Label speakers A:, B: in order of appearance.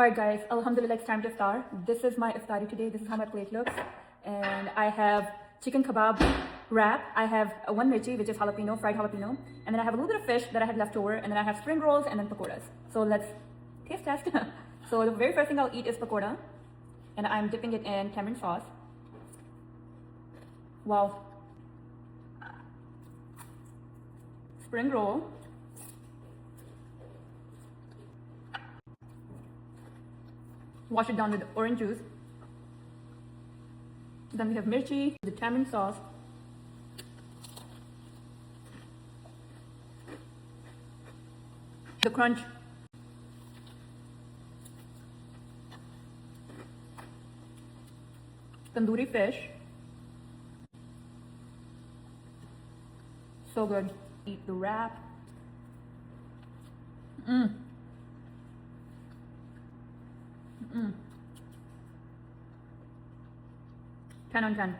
A: Alright guys, alhamdulillah, it's time to iftar. This is my iftari today. This is how my plate looks. And I have chicken kebab wrap. I have one mirchi, which is jalapeno, fried jalapeno. And then I have a little bit of fish that I had left over. And then I have spring rolls and then pakoras. So let's taste test. So the very first thing I'll eat is pakora. And I'm dipping it in tamarind sauce. Wow. Spring roll. Wash it down with orange juice. Then we have mirchi, the tamarind sauce. The crunch. Tandoori fish. So good. Eat the wrap. Mmm. 10 on 10.